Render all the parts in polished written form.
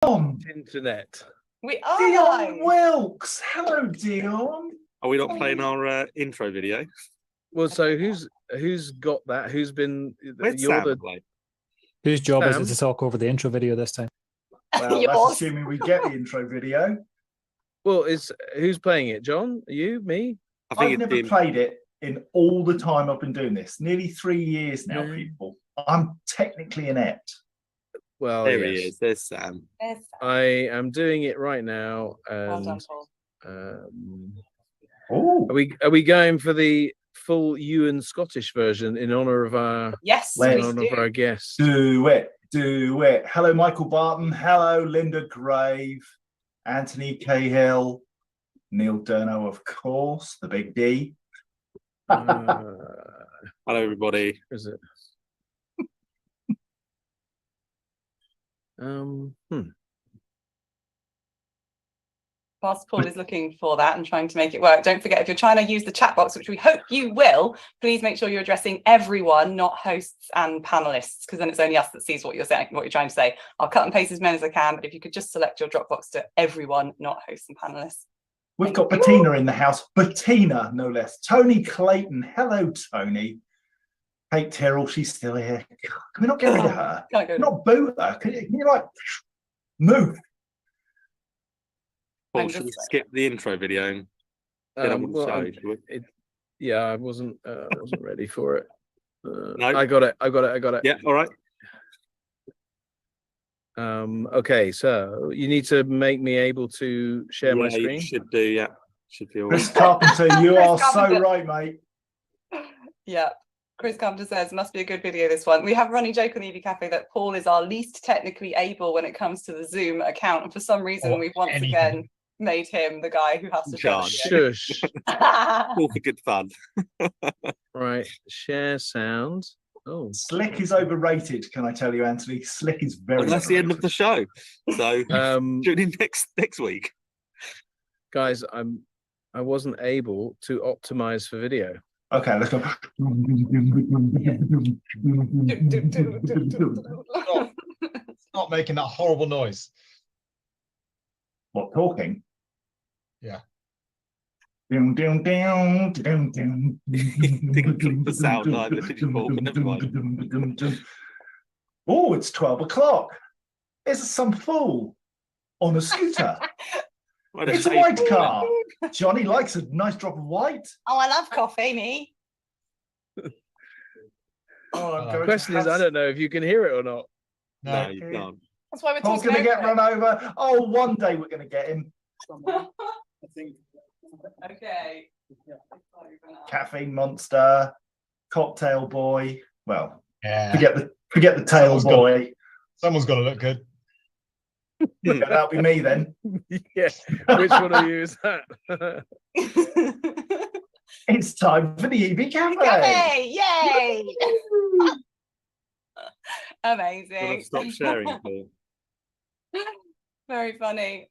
Internet. We are Dion Wilkes. Hello, Dion. Are we not playing our intro video? Well, so who's got that? Who's been? Where's You're Sam the play? Whose job is Sam? it to talk over the intro video this time? Well, Yours. that's assuming we get the intro video. well. Who's playing it? John? You? Me? I think I've it's never been played it in all the time I've been doing this. Nearly 3 years now, Mm. people. I'm technically inept. Well, there he yes. is. There's Sam. There's I am doing it right now. well And done, Paul. Oh, are we going for the full Ewan Scottish version in honor of our Yes, Let's in please honor of our do. guest? do it. Hello, Michael Barton. Hello, Linda Grave, Anthony Cahill, Neil Durno, of course, the big D. Uh, Hello, everybody. is it? Whilst Paul is looking for that and trying to make it work, don't forget, if you're trying to use the chat box, which we hope you will, please make sure you're addressing everyone, not hosts and panelists, because then it's only us that sees what you're saying, what you're trying to say. I'll cut and paste as many as I can, but if you could just select your Dropbox to everyone, not hosts and panelists. We've got Bettina in the house. Bettina, no less. Tony Clayton. Hello, Tony. Kate Tyrrell, she's still here. Can we not get rid of her? Can't go. Not boo her. Can you like move? Paul, I'm should we just- skip the intro video and get on with the well, show? I'm- shall we? yeah, I wasn't ready for it. No. I got it. Yeah, all right. Okay, so you need to make me able to share my Yeah, you screen. should do, yeah. Should be all Chris right. Carpenter, you Chris are so Carpenter. right, mate. Yeah. Chris Carpenter says, must be a good video, this one. We have a running joke on the EV Cafe that Paul is our least technically able when it comes to the Zoom account. And for some reason, Or we've once anything. again made him the guy who has to share Charge. the video. Shush. All for good fun. Right, share sound. Oh, Slick is overrated, can I tell you, Anthony? Slick is very Well, that's the end of the show. So tune in next week. guys, I wasn't able to optimize for video. Okay, let's go. Not making that horrible noise. What, talking? Yeah. Ding, ding, ding, ding, ding. Didn't click the sound either, did you, Paul? But never mind. Oh, it's 12 o'clock. It's some fool on a scooter. Right, It's a okay. white car. Johnny likes a nice drop of white. Oh, I love coffee, me. Oh, I'm The going The question to is, have I don't know if you can hear it or not. No, No, you can't. That's why we're Paul's talking going to get over run over. Oh, one day we're going to get him. it. Okay. Caffeine monster, cocktail boy. Well, yeah. forget the tail Someone's got- boy. Someone's got to look good. Yeah, that'll be me then. Yeah, which one of you is that? It's time for the EV Cafe. Cafe, yay! You want Amazing. to stop sharing, Paul? Very funny.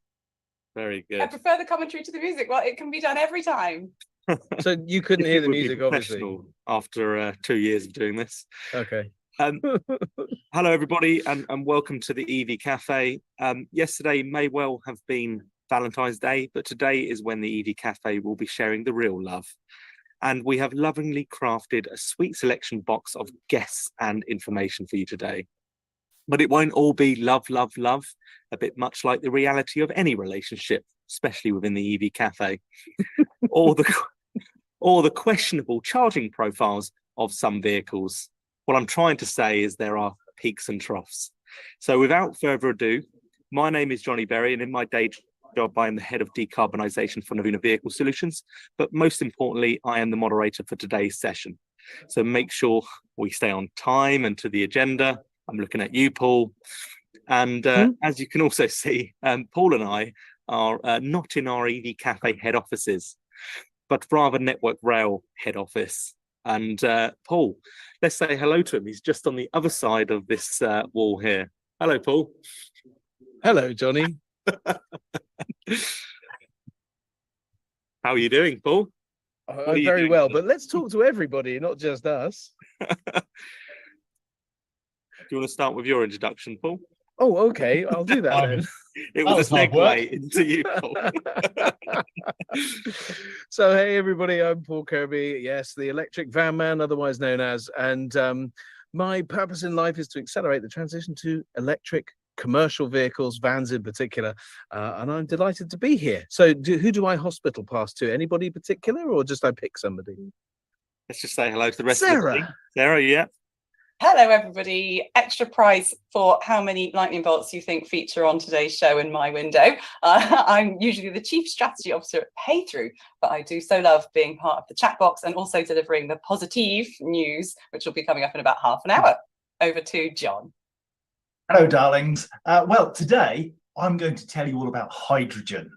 Very I good. prefer the commentary to the music. Well, it can be done every time. So you couldn't hear the Would be music, obviously. professional after 2 years of doing this. Okay. Hello, everybody, and welcome to the EV Cafe. Yesterday may well have been Valentine's Day, but today is when the EV Cafe will be sharing the real love. And we have lovingly crafted a sweet selection box of guests and information for you today. But it won't all be love, love, love, a bit much like the reality of any relationship, especially within the EV Cafe, or the questionable charging profiles of some vehicles. What I'm trying to say is there are peaks and troughs. So without further ado, my name is Johnny Berry, and in my day job, I am the head of decarbonisation for Navuna Vehicle Solutions. But most importantly, I am the moderator for today's session. So make sure we stay on time and to the agenda. I'm looking at you, Paul. And as you can also see, Paul and I are not in our EV Cafe head offices, but rather Network Rail head office. And Paul, let's say hello to him. He's just on the other side of this wall here. Hello, Paul. Hello, Johnny. How are you doing, Paul? are you Very doing well, today? but let's talk to everybody, not just us. Do you want to start with your introduction, Paul? Oh, okay. I'll do that Simon. then. It That was a was hard work. segue into you, Paul. So, hey, everybody, I'm Paul Kirby. Yes, the electric van man, otherwise known as. And my purpose in life is to accelerate the transition to electric commercial vehicles, vans in particular. And I'm delighted to be here. So, who do I hospital pass to? Anybody in particular, or just I pick somebody? Let's just say hello to the rest of the Sarah. team. Sarah, yeah. Hello, everybody. Extra prize for how many lightning bolts you think feature on today's show in my window. I'm usually the Chief Strategy Officer at PayThrough, but I do so love being part of the chat box and also delivering the positive news, which will be coming up in about half an hour. Over to John. Hello, darlings. Well, today I'm going to tell you all about hydrogen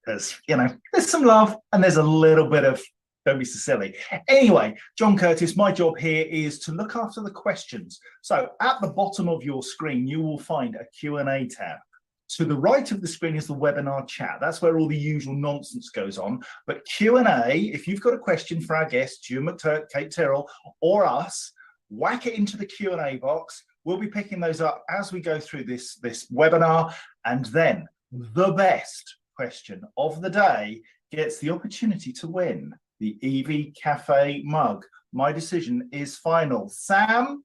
because, there's some love and there's a little bit of don't be so silly. Anyway, John Curtis, my job here is to look after the questions. So at the bottom of your screen, you will find a Q&A tab. To the right of the screen is the webinar chat. That's where all the usual nonsense goes on. But Q&A, if you've got a question for our guests, June McTurk, Kate Tyrrell, or us, whack it into the Q&A box. We'll be picking those up as we go through this webinar. And then the best question of the day gets the opportunity to win the EV Cafe mug. My decision is final. Sam,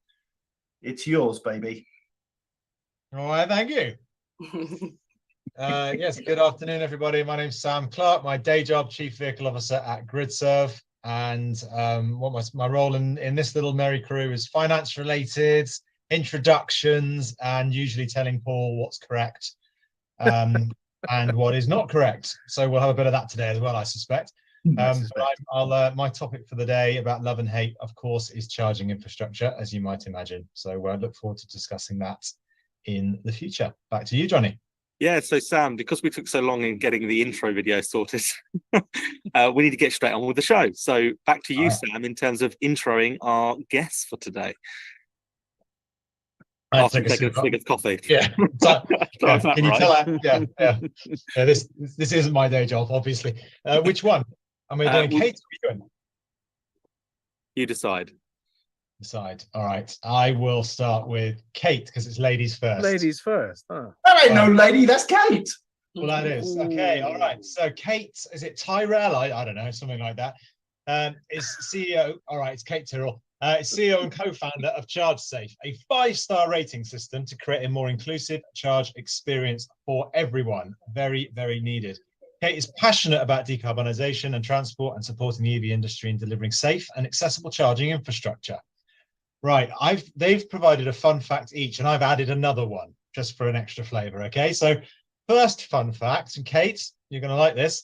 it's yours, baby. All right, thank you. Yes, good afternoon, everybody. My name's Sam Clark. My day job, Chief Vehicle Officer at GridServe. And what my role in this little merry crew is finance related, introductions, and usually telling Paul what's correct and what is not correct. So we'll have a bit of that today as well, I suspect. My topic for the day about love and hate, of course, is charging infrastructure, as you might imagine. So I look forward to discussing that in the future. Back to you, Johnny. Yeah, so Sam, because we took so long in getting the intro video sorted, we need to get straight on with the show. So back to you, Sam, in terms of introing our guests for today. After taking a swig of coffee. Yeah. So, yeah, can you tell that? Yeah. This isn't my day job, obviously. Which one? Am I doing Kate or are you doing? You decide. Decide. All right. I will start with Kate because it's ladies first. Ladies first. Oh. That ain't no lady, that's Kate. Well, that is. Okay. All right. So Kate, is it Tyrell? I don't know, something like that. Is CEO. All right. It's Kate Tyrrell. Is CEO and co-founder of ChargeSafe, a 5-star rating system to create a more inclusive charge experience for everyone. Very, very needed. Kate is passionate about decarbonisation and transport and supporting the EV industry in delivering safe and accessible charging infrastructure. Right, they've provided a fun fact each, and I've added another one just for an extra flavour. Okay, so first fun fact, and Kate, you're going to like this.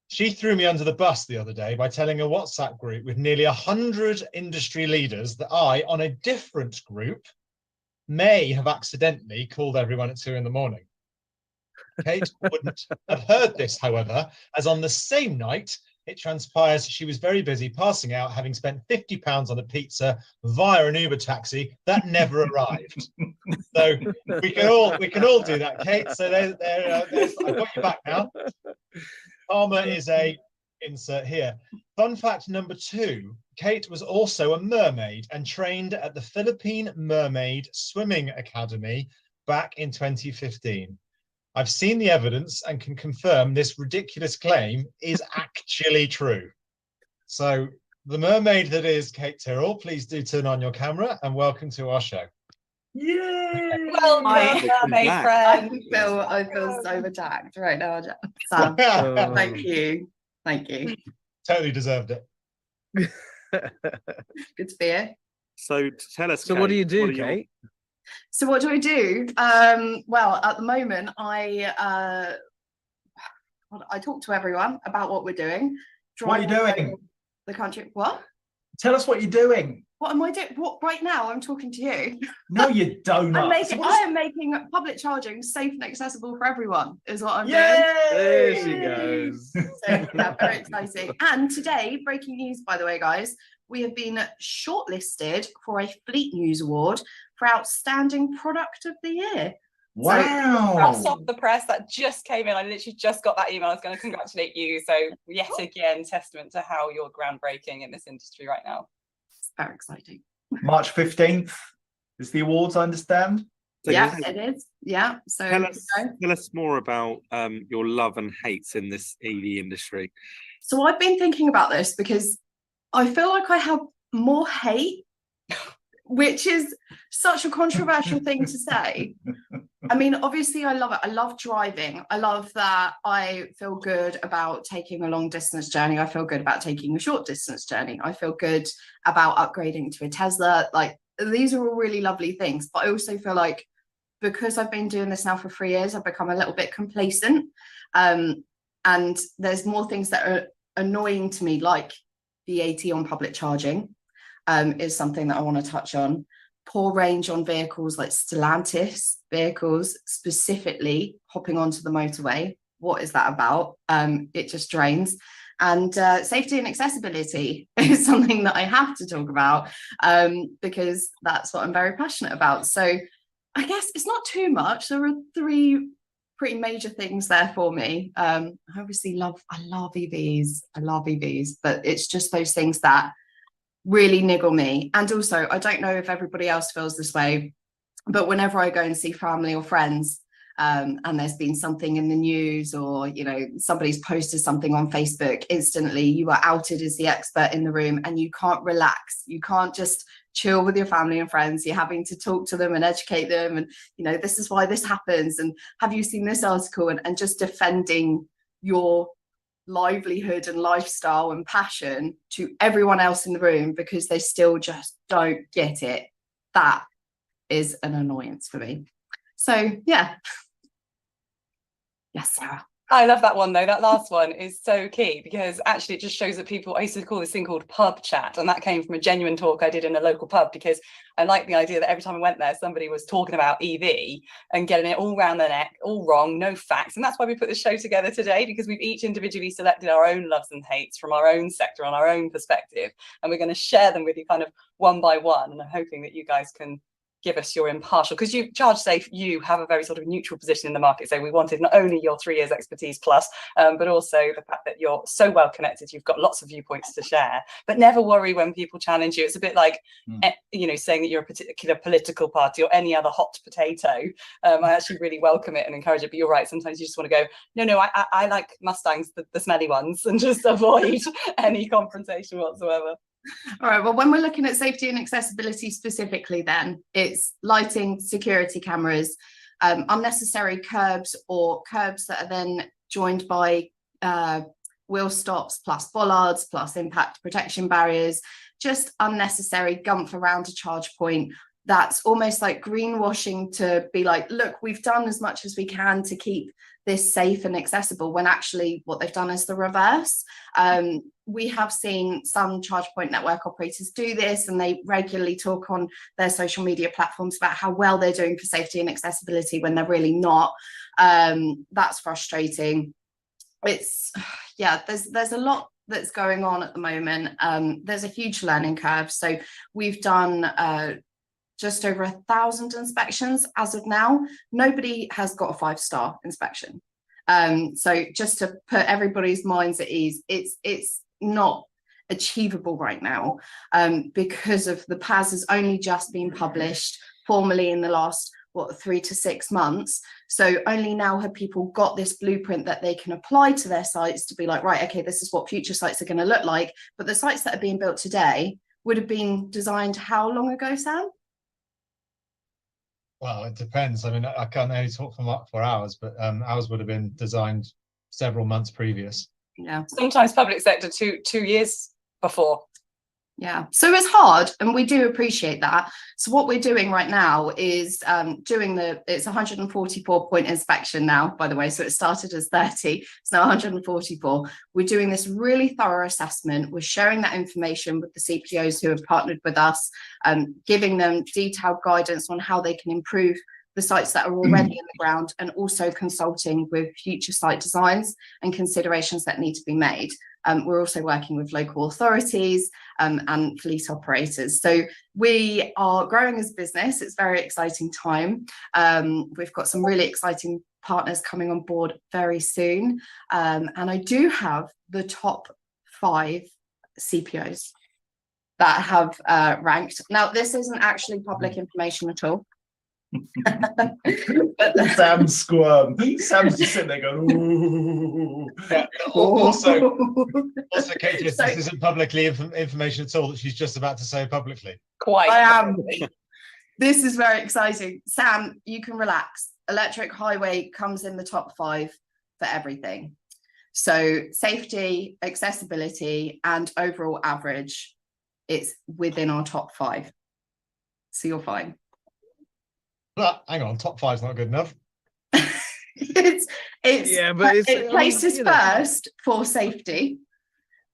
She threw me under the bus the other day by telling a WhatsApp group with nearly 100 industry leaders that I, on a different group, may have accidentally called everyone at 2 a.m. Kate wouldn't have heard this, however, as on the same night, it transpires she was very busy passing out, having spent £50 on a pizza via an Uber taxi that never arrived. So we can all do that, Kate. So there's I've got you back now. Karma is a insert here. Fun fact number 2, Kate was also a mermaid and trained at the Philippine Mermaid Swimming Academy back in 2015. I've seen the evidence and can confirm this ridiculous claim is actually true. So the mermaid that is Kate Tyrrell, please do turn on your camera and welcome to our show. Yay! Well, my mermaid friend. I feel so attacked right now, Sam. Oh. Thank you. Totally deserved it. Good to be here. So tell us. So Kate, what do you do, are your- Kate? So what do I do? Well, at the moment, I talk to everyone about what we're doing. What are you doing? The country. What? Tell us what you're doing. What am I doing? What right now? I'm talking to you. No, you don't. I am making public charging safe and accessible for everyone. Is what I'm doing. There she goes. So yeah, very exciting. And today, breaking news, by the way, guys, we have been shortlisted for a Fleet News Award for Outstanding Product of the Year. Wow. That's off the press that just came in. I literally just got that email. I was going to congratulate you. So yet again, testament to how you're groundbreaking in this industry right now. It's very exciting. March 15th is the awards, I understand. So Yeah, tell, it is. Yeah. So tell us more about your love and hates in this EV industry. so I've been thinking about this because I feel like I have more hate, which is such a controversial thing to say. I mean, obviously, I love it. I love driving. I love that I feel good about taking a long distance journey. I feel good about taking a short distance journey. I feel good about upgrading to a Tesla. Like, these are all really lovely things. But I also feel like because I've been doing this now for 3 years, I've become a little bit complacent. And there's more things that are annoying to me, like VAT on public charging is something that I want to touch on. Poor range on vehicles like Stellantis vehicles, specifically hopping onto the motorway. What is that about? It just drains. And safety and accessibility is something that I have to talk about because that's what I'm very passionate about. So I guess it's not too much. There are 3 pretty major things there for me. I obviously love EVs, but it's just those things that really niggle me. And also, I don't know if everybody else feels this way, but whenever I go and see family or friends, and there's been something in the news, or somebody's posted something on Facebook, instantly you are outed as the expert in the room, and you can't relax. You can't just chill with your family and friends. You're having to talk to them and educate them, and this is why this happens, and have you seen this article, and just defending your livelihood and lifestyle and passion to everyone else in the room because they still just don't get it. That is an annoyance for me. So yeah. Yes, Sarah. I love that one though. That last one is so key because actually it just shows that people, I used to call this thing called pub chat, and that came from a genuine talk I did in a local pub because I like the idea that every time I went there, somebody was talking about EV and getting it all round the neck, all wrong, no facts. And that's why we put this show together today, because we've each individually selected our own loves and hates from our own sector on our own perspective. And we're going to share them with you kind of one by one. And I'm hoping that you guys can give us your impartial, because you ChargeSafe, you have a very sort of neutral position in the market. So we wanted not only your 3 years expertise plus, but also the fact that you're so well connected, you've got lots of viewpoints to share, but never worry when people challenge you. It's a bit like, saying that you're a particular political party or any other hot potato. I actually really welcome it and encourage it, but you're right. Sometimes you just want to go, no, I like Mustangs, the smelly ones, and just avoid any confrontation whatsoever. All right, well, when we're looking at safety and accessibility specifically, then it's lighting, security cameras, unnecessary curbs or curbs that are then joined by wheel stops plus bollards plus impact protection barriers, just unnecessary gumph around a charge point. That's almost like greenwashing to be like, look, we've done as much as we can to keep this safe and accessible, when actually what they've done is the reverse. We have seen some charge point network operators do this, and they regularly talk on their social media platforms about how well they're doing for safety and accessibility when they're really not. That's frustrating. It's, there's a lot that's going on at the moment. There's a huge learning curve. So we've done just over 1,000 inspections as of now. Nobody has got a 5-star inspection. So just to put everybody's minds at ease, it's not achievable right now because of the PAS has only just been published formally in the last 3 to 6 months. So only now have people got this blueprint that they can apply to their sites to be like, right, okay, this is what future sites are going to look like. But the sites that are being built today would have been designed how long ago, Sam? Well, it depends. I mean, I can't only talk for ours, but ours would have been designed several months previous. Yeah. Sometimes public sector 2 years before. Yeah, so it's hard, and we do appreciate that. So what we're doing right now is doing it's 144 point inspection now, by the way. So it started as 30, it's now 144. We're doing this really thorough assessment. We're sharing that information with the CPOs who have partnered with us, giving them detailed guidance on how they can improve the sites that are already in the ground, and also consulting with future site designs and considerations that need to be made. We're also working with local authorities and fleet operators. So we are growing as a business. It's a very exciting time. We've got some really exciting partners coming on board very soon. And I do have the top 5 CPOs that have ranked. Now, this isn't actually public information at all. But Sam squirm. Sam's just sitting there going, ooh. Yeah, also, Katie, So- this isn't publicly information at all that she's just about to say publicly. Quite. I am. This is very exciting. Sam, you can relax. Electric highway comes in the top 5 for everything. So safety, accessibility, and overall average, it's within our top 5. So you're fine. But hang on, top 5's not good enough. it's Yeah, but it's, I it mean, places you know. first for safety,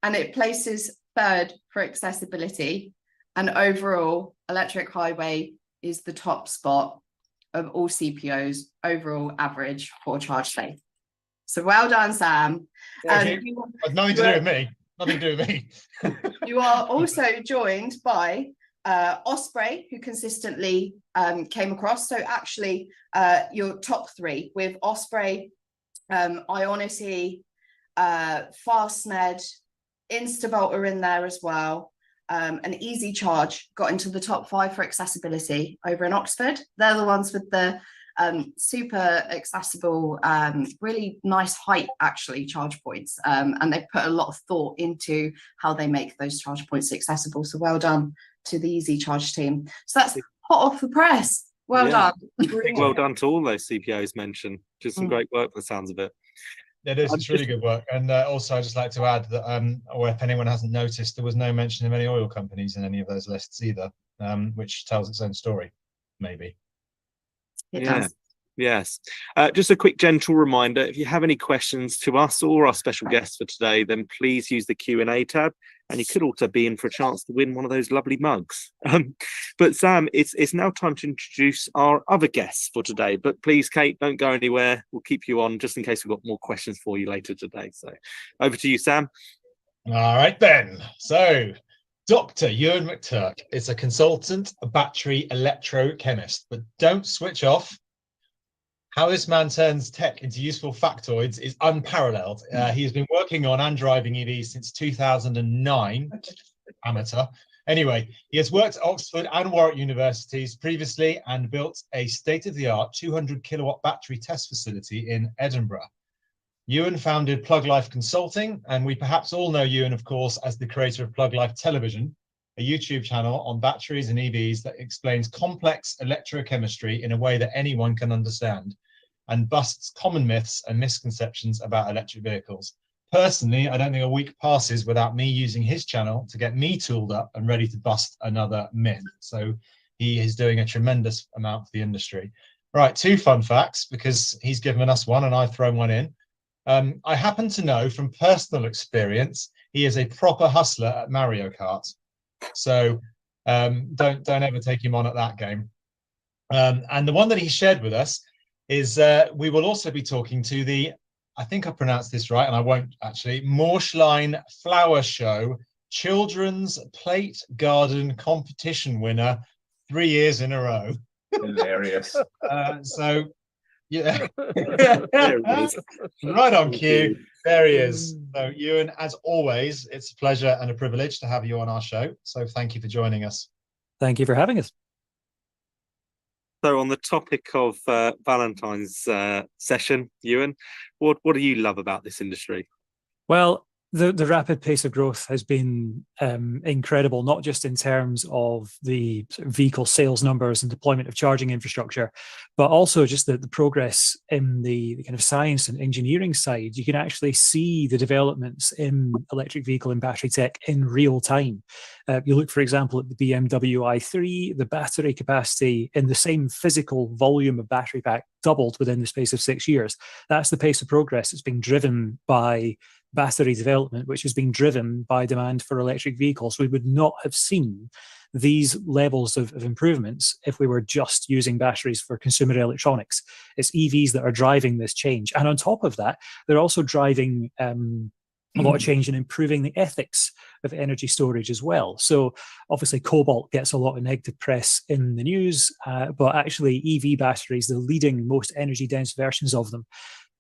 and it places third for accessibility, and overall electric highway is the top spot of all CPOs overall average for charge safe. So well done, Sam. Thank You, But nothing to do with me. Nothing to do with me. you are also joined by Osprey, who consistently came across. So actually, your top 3 with Osprey, Ionity, Fastned, Instavolt are in there as well. And Easy Charge got into the top 5 for accessibility over in Oxford. They're the ones with the super accessible, really nice height actually charge points. And they put a lot of thought into how they make those charge points accessible. So well done to the Easy Charge team. So that's hot off the press. Well Yeah. done. Big well done to all those CPOs mentioned. Just some great work by the sounds of it. It is, it's really good work. And also, I'd just like to add that, or if anyone hasn't noticed, there was no mention of any oil companies in any of those lists either, which tells its own story, maybe. It Yeah. does. Yes. Just a quick gentle reminder, if you have any questions to us or our special guests for today, then please use the Q&A tab, and you could also be in for a chance to win one of those lovely mugs. But Sam, it's now time to introduce our other guests for today. But please, Kate, don't go anywhere. We'll keep you on just in case we've got more questions for you later today. So over to you, Sam. All right, then. So, Dr. Ewan McTurk is a consultant, a battery electrochemist, but don't switch off. How this man turns tech into useful factoids is unparalleled. He has been working on and driving EVs since 2009. Amateur. Anyway, he has worked at Oxford and Warwick universities previously and built a state-of-the-art 200 kilowatt battery test facility in Edinburgh. Ewan founded Plug Life Consulting, and we perhaps all know Ewan, of course, as the creator of Plug Life Television, a YouTube channel on batteries and EVs that explains complex electrochemistry in a way that anyone can understand and busts common myths and misconceptions about electric vehicles. Personally, I don't think a week passes without me using his channel to get me tooled up and ready to bust another myth. So he is doing a tremendous amount for the industry. Right, 2 fun facts, because he's given us one and I've thrown one in. I happen to know from personal experience, he is a proper hustler at Mario Kart. So don't ever take him on at that game. And the one that he shared with us is we will also be talking to the, I think I pronounced this right, and I won't actually, Morschlein Flower Show Children's Plate Garden Competition winner 3 years in a row. Hilarious. So, yeah. There it is. Right on cue. There he is. So, Ewan, as always, it's a pleasure and a privilege to have you on our show. So thank you for joining us. Thank you for having us. So on the topic of Valentine's session, Ewan, what do you love about this industry? Well, the rapid pace of growth has been incredible, not just in terms of the sort of vehicle sales numbers and deployment of charging infrastructure, but also just the progress in the kind of science and engineering side. You can actually see the developments in electric vehicle and battery tech in real time. You look, for example, at the BMW i3, the battery capacity in the same physical volume of battery pack doubled within the space of 6 years. That's the pace of progress that's being driven by battery development, which is being driven by demand for electric vehicles. We would not have seen these levels of improvements if we were just using batteries for consumer electronics. It's EVs that are driving this change. And on top of that, they're also driving a lot of change in improving the ethics of energy storage as well. So obviously cobalt gets a lot of negative press in the news, but actually EV batteries, the leading, most energy dense versions of them,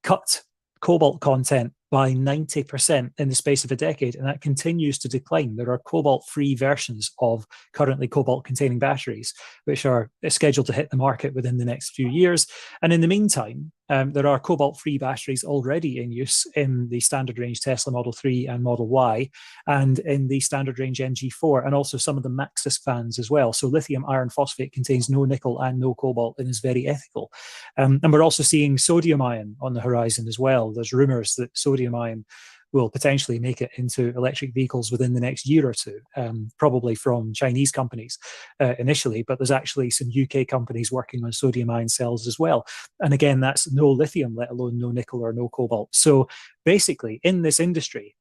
cut cobalt content by 90% in the space of a decade, and that continues to decline. There are cobalt-free versions of currently cobalt-containing batteries, which are scheduled to hit the market within the next few years. And in the meantime, there are cobalt-free batteries already in use in the standard range Tesla Model 3 and Model Y, and in the standard range MG4, and also some of the Maxus fans as well. So lithium iron phosphate contains no nickel and no cobalt and is very ethical. And we're also seeing sodium ion on the horizon as well. There's rumors that sodium ion will potentially make it into electric vehicles within the next year or two, probably from Chinese companies initially, but there's actually some UK companies working on sodium ion cells as well. And again, that's no lithium, let alone no nickel or no cobalt. So basically, in this industry,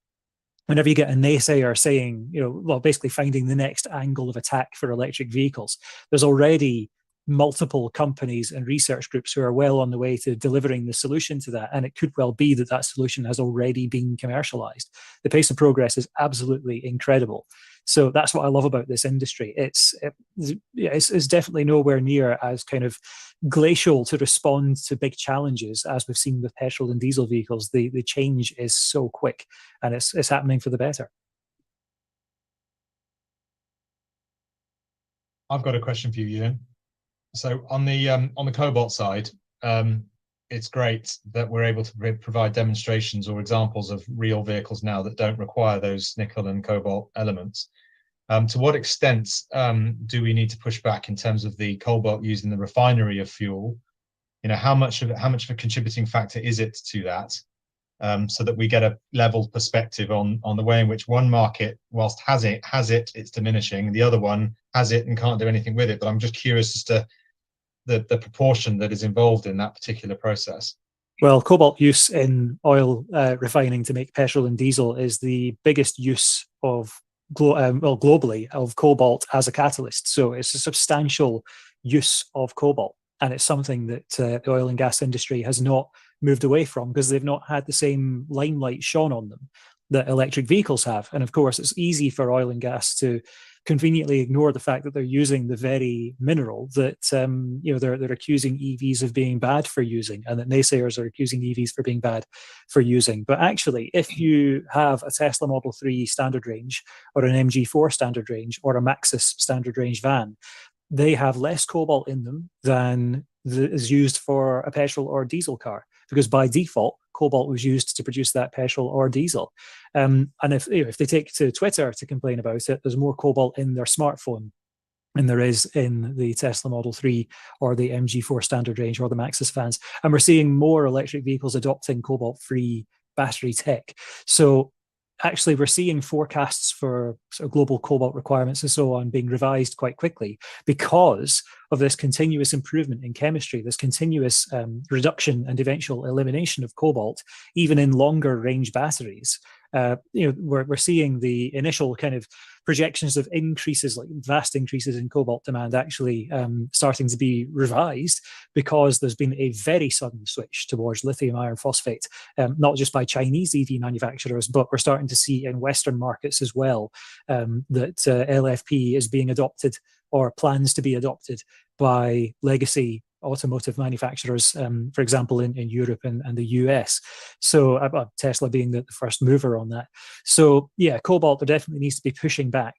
whenever you get a naysayer saying, well, basically finding the next angle of attack for electric vehicles, there's already multiple companies and research groups who are well on the way to delivering the solution to that. And it could well be that that solution has already been commercialized. The pace of progress is absolutely incredible. So that's what I love about this industry. It's definitely nowhere near as kind of glacial to respond to big challenges as we've seen with petrol and diesel vehicles. The change is so quick, and it's happening for the better. I've got a question for you, Ewan. So on the cobalt side, it's great that we're able to provide demonstrations or examples of real vehicles now that don't require those nickel and cobalt elements. To what extent do we need to push back in terms of the cobalt used in the refinery of fuel? How much of a contributing factor is it to that? So that we get a level perspective on the way in which one market, whilst has it, it's diminishing. The other one has it and can't do anything with it. But I'm just curious as to the proportion that is involved in that particular process. Well, cobalt use in oil refining to make petrol and diesel is the biggest use of globally of cobalt as a catalyst. So it's a substantial use of cobalt, and it's something that the oil and gas industry has not moved away from because they've not had the same limelight shone on them that electric vehicles have. And of course, it's easy for oil and gas to conveniently ignore the fact that they're using the very mineral that they're accusing EVs of being bad for using, and that naysayers are accusing EVs for being bad for using. But actually, if you have a Tesla Model 3 standard range or an MG4 standard range or a Maxus standard range van, they have less cobalt in them than is used for a petrol or diesel car, because by default, cobalt was used to produce that petrol or diesel. And if they take to Twitter to complain about it, there's more cobalt in their smartphone than there is in the Tesla Model 3 or the MG4 standard range or the Maxus fans. And we're seeing more electric vehicles adopting cobalt-free battery tech. So actually, we're seeing forecasts for sort of global cobalt requirements and so on being revised quite quickly because of this continuous improvement in chemistry, this continuous reduction and eventual elimination of cobalt, even in longer range batteries. We're seeing the initial kind of projections of increases, like vast increases in cobalt demand, actually starting to be revised because there's been a very sudden switch towards lithium iron phosphate, not just by Chinese EV manufacturers, but we're starting to see in Western markets as well that LFP is being adopted or plans to be adopted by legacy automotive manufacturers, for example, in Europe and the US. So Tesla being the first mover on that. So yeah, cobalt, there definitely needs to be pushing back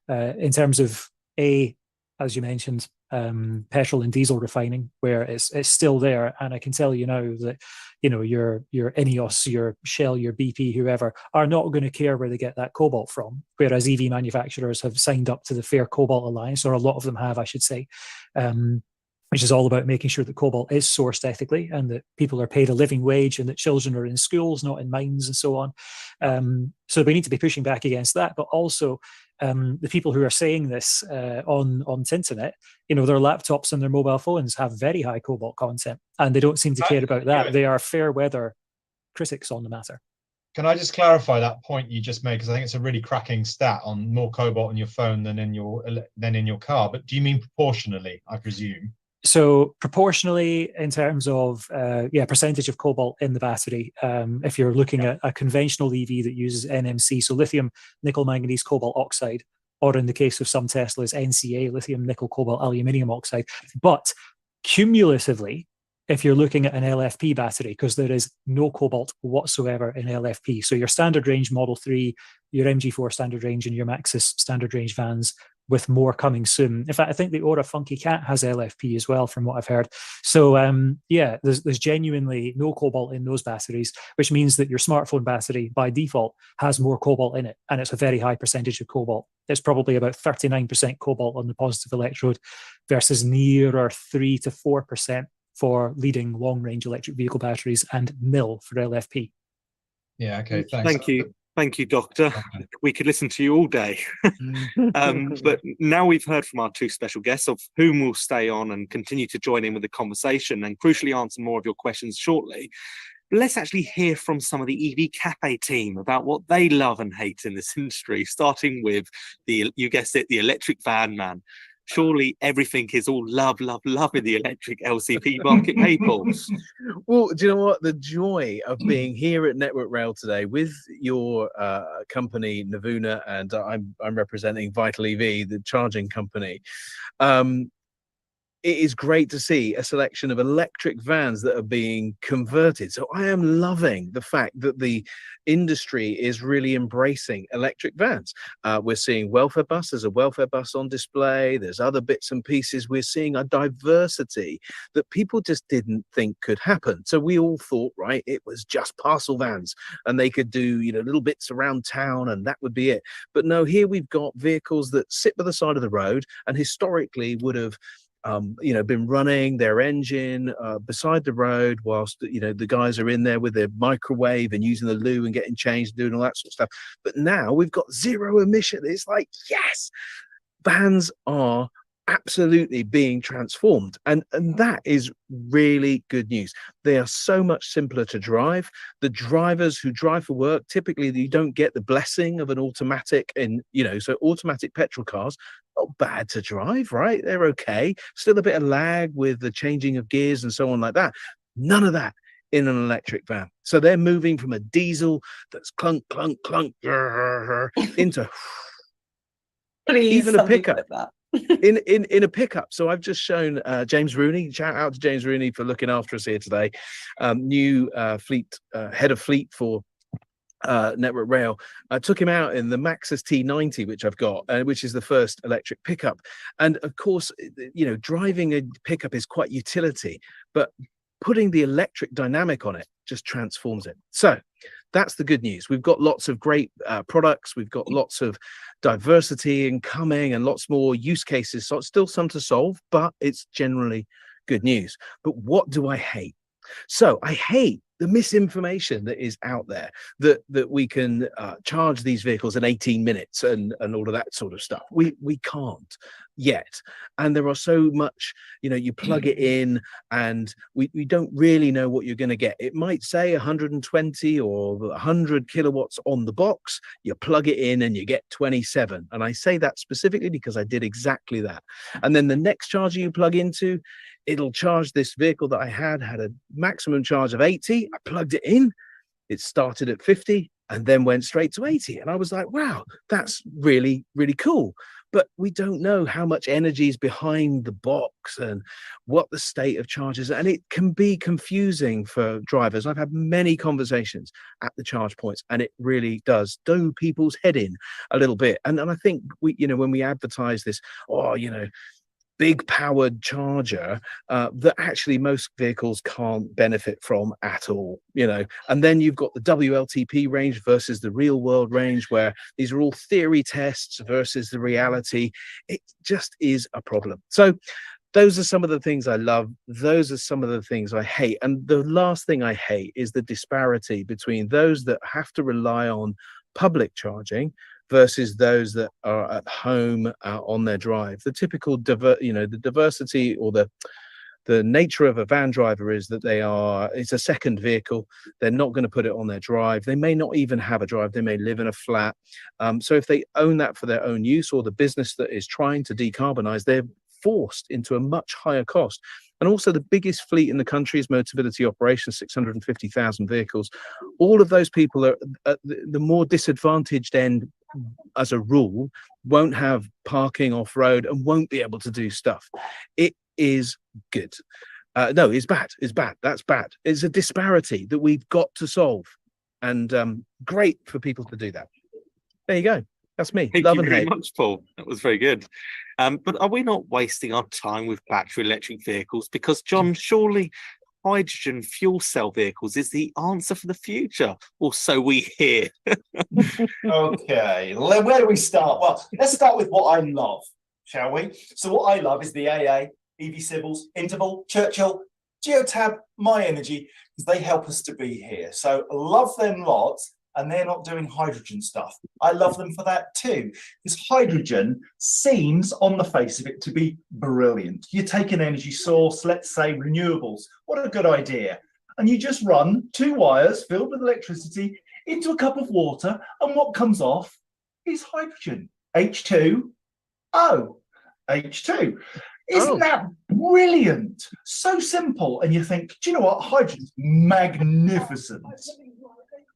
in terms of as you mentioned, petrol and diesel refining, where it's still there. And I can tell you now that your INEOS, your Shell, your BP, whoever, are not going to care where they get that cobalt from. Whereas EV manufacturers have signed up to the Fair Cobalt Alliance, or a lot of them have, I should say, which is all about making sure that cobalt is sourced ethically and that people are paid a living wage and that children are in schools, not in mines and so on. So we need to be pushing back against that, but also the people who are saying this on Tinternet, their laptops and their mobile phones have very high cobalt content, and they don't seem to care about that. They are fair weather critics on the matter. Can I just clarify that point you just made, because I think it's a really cracking stat on more cobalt in your phone than in your car. But do you mean proportionally, I presume? So proportionally, in terms of percentage of cobalt in the battery, if you're looking at a conventional EV that uses NMC, so lithium nickel manganese cobalt oxide, or in the case of some Teslas, NCA, lithium nickel cobalt aluminium oxide. But cumulatively, if you're looking at an LFP battery, because there is no cobalt whatsoever in LFP. So your standard range Model 3, your MG4 standard range, and your Maxus standard range vans, with more coming soon. In fact, I think the Aura Funky Cat has LFP as well, from what I've heard. So yeah, there's genuinely no cobalt in those batteries, which means that your smartphone battery by default has more cobalt in it, and it's a very high percentage of cobalt. It's probably about 39% cobalt on the positive electrode versus nearer 3 to 4% for leading long-range electric vehicle batteries, and nil for LFP. Yeah, okay, thanks. Thank you, Doctor. We could listen to you all day. But now we've heard from our two special guests, of whom will stay on and continue to join in with the conversation and crucially answer more of your questions shortly. But let's actually hear from some of the EV Cafe team about what they love and hate in this industry, starting with you guessed it, the electric van man. Surely everything is all love, love, love in the electric LCP market, people. Well, do you know what? The joy of being here at Network Rail today with your company, Navuna, and I'm representing Vital EV, the charging company. It is great to see a selection of electric vans that are being converted. So I am loving the fact that the industry is really embracing electric vans. We're seeing welfare bus. There's a welfare bus on display. There's other bits and pieces. We're seeing a diversity that people just didn't think could happen. So we all thought, right, it was just parcel vans and they could do, little bits around town and that would be it. But no, here we've got vehicles that sit by the side of the road and historically would have been running their engine beside the road whilst the guys are in there with their microwave and using the loo and getting changed, doing all that sort of stuff. But now we've got zero emission. It's like, yes, vans are absolutely being transformed, and that is really good news. They are so much simpler to drive. The drivers who drive for work, typically you don't get the blessing of an automatic, and so automatic petrol cars, not bad to drive, right? They're okay. Still a bit of lag with the changing of gears and so on like that. None of that in an electric van. So they're moving from a diesel that's clunk, clunk, clunk into Please, even a something pickup. like that. in a pickup. So I've just shown James Rooney. Shout out to James Rooney for looking after us here today. New fleet head of fleet for Network Rail. I took him out in the Maxus T90, which I've got, which is the first electric pickup. And of course, driving a pickup is quite utility, but putting the electric dynamic on it just transforms it. So that's the good news. We've got lots of great products. We've got lots of diversity incoming and lots more use cases. So it's still some to solve, but it's generally good news. But what do I hate? So I hate the misinformation that is out there that we can charge these vehicles in 18 minutes and all of that sort of stuff. We can't yet. And there are so much, you plug it in and we don't really know what you're going to get. It might say 120 or 100 kilowatts on the box. You plug it in and you get 27. And I say that specifically because I did exactly that. And then the next charger you plug into, it'll charge this vehicle that I had a maximum charge of 80. I plugged it in, it started at 50 and then went straight to 80. And I was like, wow, that's really, really cool. But we don't know how much energy is behind the box and what the state of charge is. And it can be confusing for drivers. I've had many conversations at the charge points, and it really does do people's head in a little bit. And I think when we advertise this, big powered charger that actually most vehicles can't benefit from at all, and then you've got the WLTP range versus the real world range, where these are all theory tests versus the reality. It just is a problem. So those are some of the things I love. Those are some of the things I hate. And the last thing I hate is the disparity between those that have to rely on public charging versus those that are at home on their drive. The typical the diversity or the nature of a van driver is that it's a second vehicle. They're not going to put it on their drive. They may not even have a drive. They may live in a flat. So if they own that for their own use, or the business that is trying to decarbonize, they're forced into a much higher cost. And also the biggest fleet in the country is Motability Operations, 650,000 vehicles. All of those people are at the more disadvantaged end, as a rule, won't have parking off-road and won't be able to do stuff. It is good. No, it's bad. It's bad. That's bad. It's a disparity that we've got to solve, and great for people to do that. There you go. That's me. Thank Love you and very hate. much, Paul. That was very good. But are we not wasting our time with battery electric vehicles? Because, John, surely hydrogen fuel cell vehicles is the answer for the future, or so we hear. Okay, where do we start? Well, let's start with what I love, shall we? So what I love is the AA, EV Civils, Interval, Churchill, Geotab, My Energy, because they help us to be here. So love them lots, and they're not doing hydrogen stuff. I love them for that too, because hydrogen seems on the face of it to be brilliant. You take an energy source, let's say renewables, what a good idea. And you just run 2 wires filled with electricity into a cup of water, and what comes off is hydrogen, H2O, H2. Isn't that brilliant? So simple. And you think, do you know what? Hydrogen's magnificent.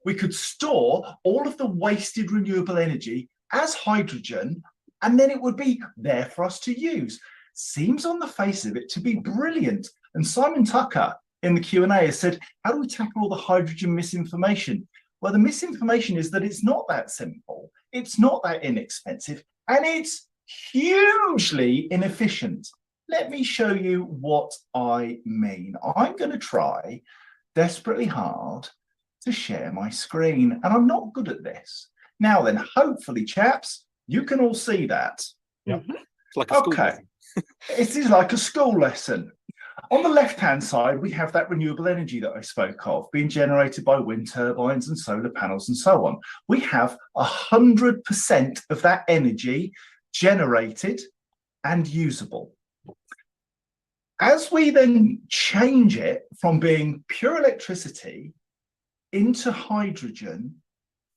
We could store all of the wasted renewable energy as hydrogen, and then it would be there for us to use. Seems on the face of it to be brilliant. And Simon Tucker in the Q&A has said, how do we tackle all the hydrogen misinformation? Well, the misinformation is that it's not that simple, it's not that inexpensive, and it's hugely inefficient. Let me show you what I mean. I'm going to try desperately hard to share my screen, and I'm not good at this. Now then, hopefully, chaps, you can all see that. Yeah. It's like a school lesson. It is like a school lesson. On the left-hand side, we have that renewable energy that I spoke of, being generated by wind turbines and solar panels and so on. We have 100% of that energy generated and usable. As we then change it from being pure electricity into hydrogen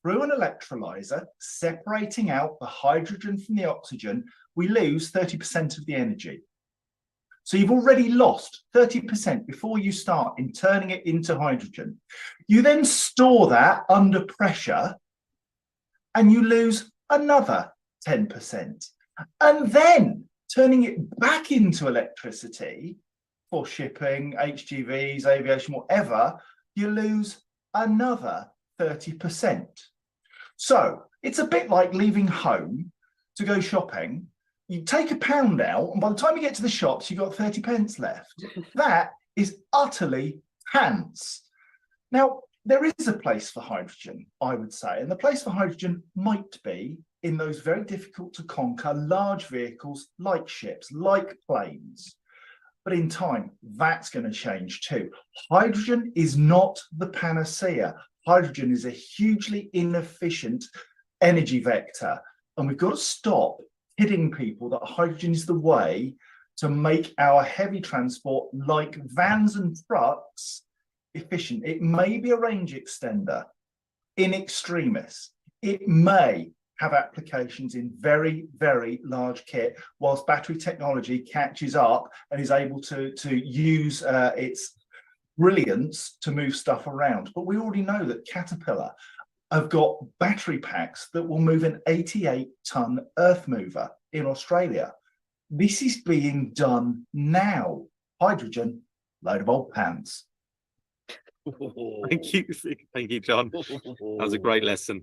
through an electrolyzer, separating out the hydrogen from the oxygen, we lose 30% of the energy. So you've already lost 30% before you start in turning it into hydrogen. You then store that under pressure and you lose another 10%. And then turning it back into electricity for shipping, HGVs, aviation, whatever, you lose another 30%. So it's a bit like leaving home to go shopping. You take £1 out, and by the time you get to the shops, you've got 30 pence left. That is utterly pants. Now, there is a place for hydrogen, I would say, and the place for hydrogen might be in those very difficult to conquer large vehicles like ships, like planes. But in time, that's going to change too. Hydrogen is not the panacea. Hydrogen is a hugely inefficient energy vector, and we've got to stop kidding people that hydrogen is the way to make our heavy transport like vans and trucks efficient. It may be a range extender in extremis. It may have applications in very, very large kit, whilst battery technology catches up and is able to use its brilliance to move stuff around. But we already know that Caterpillar have got battery packs that will move an 88-ton earth mover in Australia. This is being done now. Hydrogen, load of old pants. Thank you, John. That was a great lesson.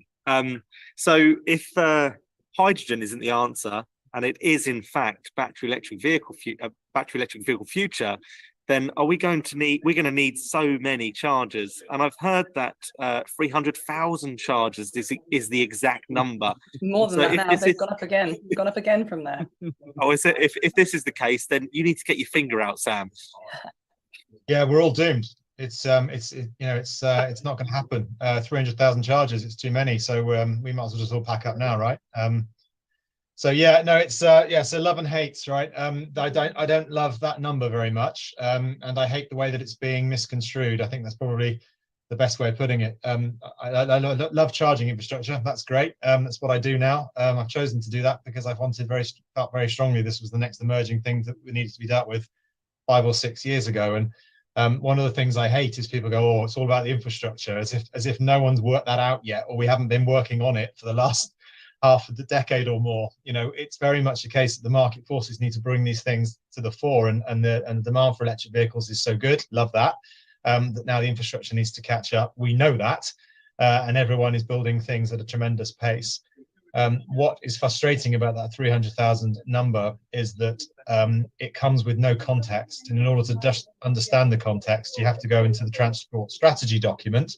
So if hydrogen isn't the answer, and it is in fact battery electric vehicle future, then we're going to need so many chargers. And I've heard that 300,000 chargers is the exact number. More than that now. They've gone up again from there. Oh, is it? If this is the case, then you need to get your finger out, Sam. Yeah, we're all doomed. It's not going to happen. 300,000 chargers, it's too many. So we might as well just all pack up now, right? So yeah, no, it's so love and hates, right? I don't love that number very much, and I hate the way that it's being misconstrued. I think that's probably the best way of putting it. I love charging infrastructure. That's great. That's what I do now. I've chosen to do that because I've felt very strongly this was the next emerging thing that needed to be dealt with 5 or 6 years ago. And one of the things I hate is people go, "Oh, it's all about the infrastructure," as if no one's worked that out yet, or we haven't been working on it for the last half of the decade or more. You know, it's very much a case that the market forces need to bring these things to the fore, and the demand for electric vehicles is so good. Love that. That now the infrastructure needs to catch up. We know that, and everyone is building things at a tremendous pace. What is frustrating about that 300,000 number is that it comes with no context. And in order to just understand the context, you have to go into the transport strategy document,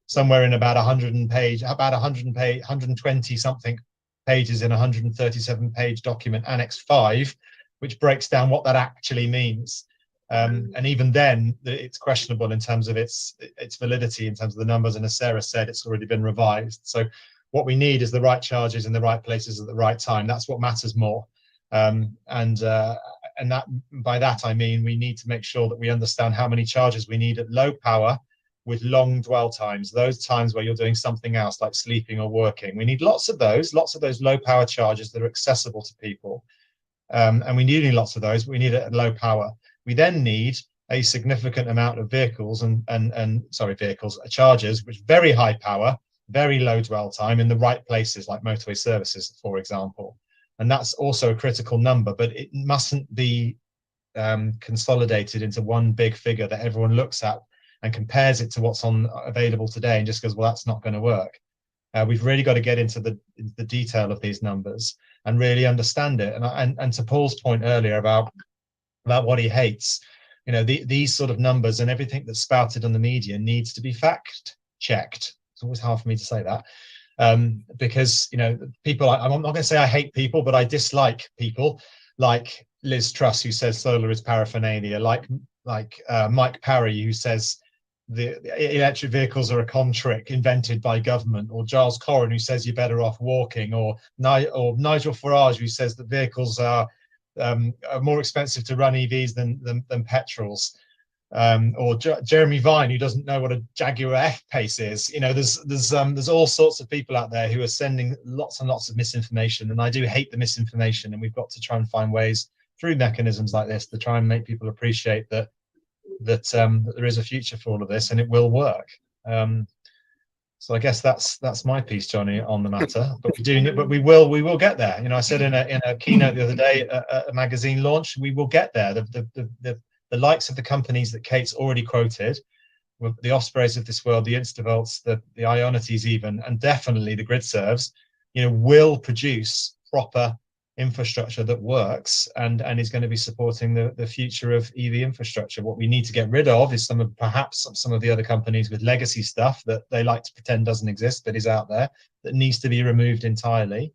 somewhere in about 120 something pages in a 137-page document, Annex 5, which breaks down what that actually means. And even then, it's questionable in terms of its validity, in terms of the numbers. And as Sarah said, it's already been revised. So what we need is the right charges in the right places at the right time. That's what matters more. And that, by that I mean we need to make sure that we understand how many charges we need at low power with long dwell times, those times where you're doing something else like sleeping or working. We need lots of those low power charges that are accessible to people. And we need lots of those, but we need it at low power. We then need a significant amount of chargers, which very high power, very low dwell time in the right places, like motorway services, for example. And that's also a critical number, but it mustn't be consolidated into one big figure that everyone looks at and compares it to what's available today and just goes, well, that's not going to work. We've really got to get into the detail of these numbers and really understand it. And to Paul's point earlier about what he hates, you know, these sort of numbers and everything that's spouted on the media needs to be fact checked. It's always hard for me to say that, because, you know, people, I'm not going to say I hate people, but I dislike people like Liz Truss, who says solar is paraphernalia, like Mike Parry, who says the electric vehicles are a con trick invented by government, or Giles Coren, who says you're better off walking, or Nigel Farage, who says that vehicles are more expensive to run EVs than petrols, or Jeremy Vine, who doesn't know what a Jaguar F-Pace is. You know, there's all sorts of people out there who are sending lots and lots of misinformation, and I do hate the misinformation, and we've got to try and find ways through mechanisms like this to try and make people appreciate that there is a future for all of this, and it will work. So I guess that's my piece, Johnny, on the matter. But we will get there. You know, I said in a keynote the other day at a magazine launch, we will get there. The likes of the companies that Kate's already quoted, the Ospreys of this world, the Instavolts, the Ionities even, and definitely the GridServes, you know, will produce proper infrastructure that works and is going to be supporting the future of EV infrastructure. What we need to get rid of is perhaps some of the other companies with legacy stuff that they like to pretend doesn't exist but is out there, that needs to be removed entirely.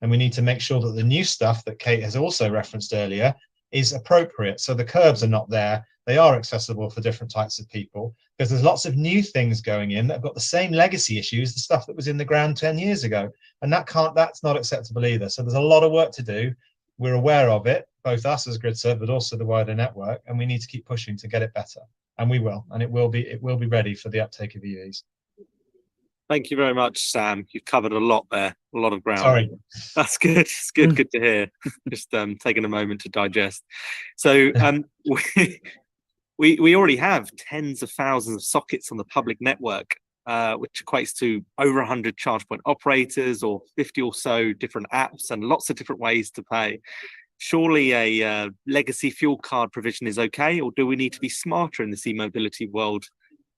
And we need to make sure that the new stuff that Kate has also referenced earlier is appropriate. So the curbs are not there, they are accessible for different types of people, because there's lots of new things going in that have got the same legacy issues, the stuff that was in the ground 10 years ago. And that's not acceptable either. So there's a lot of work to do. We're aware of it, both us as GridServe, but also the wider network, and we need to keep pushing to get it better. And we will, and it will be ready for the uptake of EVs. Thank you very much, Sam. You've covered a lot there, a lot of ground. Sorry. That's good. It's good to hear. Just taking a moment to digest. So we already have tens of thousands of sockets on the public network, which equates to over 100 charge point operators, or 50 or so different apps, and lots of different ways to pay. Surely a legacy fuel card provision is okay, or do we need to be smarter in this e-mobility world?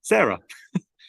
Sarah?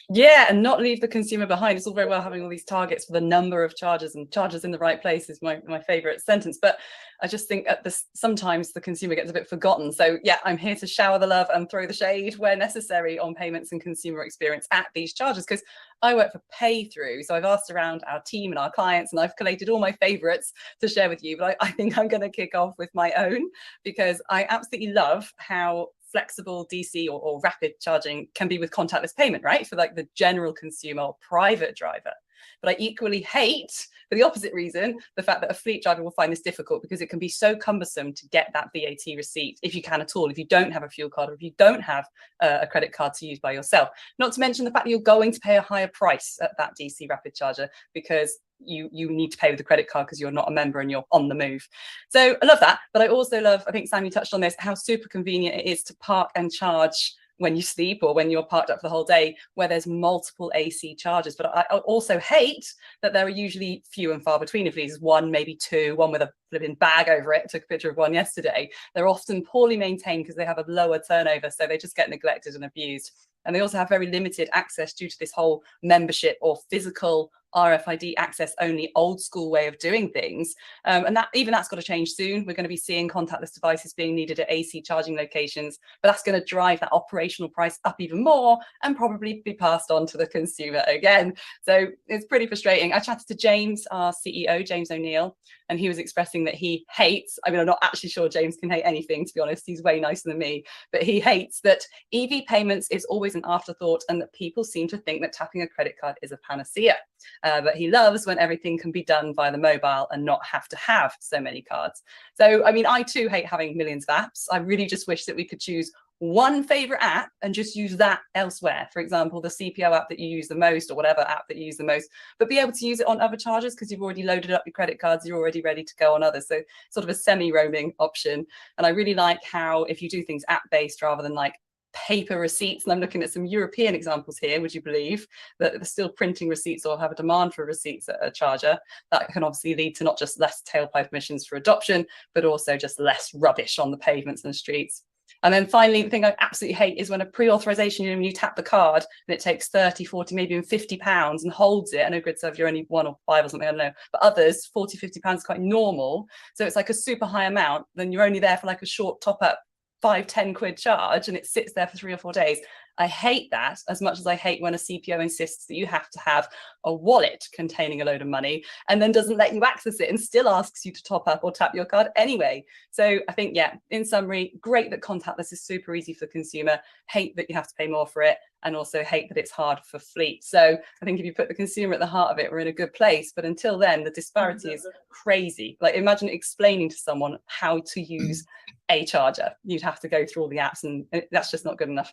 Yeah, and not leave the consumer behind. It's all very well having all these targets for the number of chargers, and chargers in the right place is my favorite sentence. But I just think sometimes the consumer gets a bit forgotten. So yeah, I'm here to shower the love and throw the shade where necessary on payments and consumer experience at these chargers, because I work for Paythrough. So I've asked around our team and our clients, and I've collated all my favorites to share with you. But I think I'm going to kick off with my own, because I absolutely love how flexible DC or rapid charging can be with contactless payment, right? For like the general consumer or private driver. But I equally hate, for the opposite reason, the fact that a fleet driver will find this difficult, because it can be so cumbersome to get that VAT receipt, if you can at all, if you don't have a fuel card, or if you don't have a credit card to use by yourself. Not to mention the fact that you're going to pay a higher price at that DC rapid charger, because you need to pay with a credit card because you're not a member and you're on the move. So I love that. But I also love, I think Sam, you touched on this, how super convenient it is to park and charge when you sleep or when you're parked up for the whole day, where there's multiple AC chargers. But I also hate that there are usually few and far between of these, one, maybe two, one with a flipping bag over it. I took a picture of one yesterday. They're often poorly maintained because they have a lower turnover, so they just get neglected and abused. And they also have very limited access due to this whole membership or physical RFID access only old school way of doing things. And that's got to change soon. We're going to be seeing contactless devices being needed at AC charging locations, but that's going to drive that operational price up even more and probably be passed on to the consumer again. So it's pretty frustrating. I chatted to James, our CEO, James O'Neill, and he was expressing that he hates, I mean, I'm not actually sure James can hate anything, to be honest. He's way nicer than me, but he hates that EV payments is always an afterthought and that people seem to think that tapping a credit card is a panacea. But he loves when everything can be done via the mobile and not have to have so many cards. So, I mean, I too hate having millions of apps. I really just wish that we could choose one favorite app and just use that elsewhere. For example, the CPO app that you use the most or whatever app that you use the most, but be able to use it on other chargers because you've already loaded up your credit cards, you're already ready to go on others. So sort of a semi-roaming option. And I really like how if you do things app-based rather than like paper receipts, and I'm looking at some European examples here, would you believe that they're still printing receipts or have a demand for receipts at a charger? That can obviously lead to not just less tailpipe emissions for adoption, but also just less rubbish on the pavements and the streets. And then finally, the thing I absolutely hate is when a pre-authorization, you tap the card and it takes 30, 40, maybe even £50 and holds it. I know GridServe, you're only 1 or 5 or something, I don't know. But others, 40, £50 is quite normal. So it's like a super high amount. Then you're only there for like a short top up, 5-10 quid charge, and it sits there for 3 or 4 days. I hate that as much as I hate when a CPO insists that you have to have a wallet containing a load of money and then doesn't let you access it and still asks you to top up or tap your card anyway. So I think, yeah, in summary, great that contactless is super easy for the consumer, hate that you have to pay more for it, and also hate that it's hard for fleet. So I think if you put the consumer at the heart of it, we're in a good place. But until then, the disparity is crazy. Like imagine explaining to someone how to use a charger. You'd have to go through all the apps and that's just not good enough.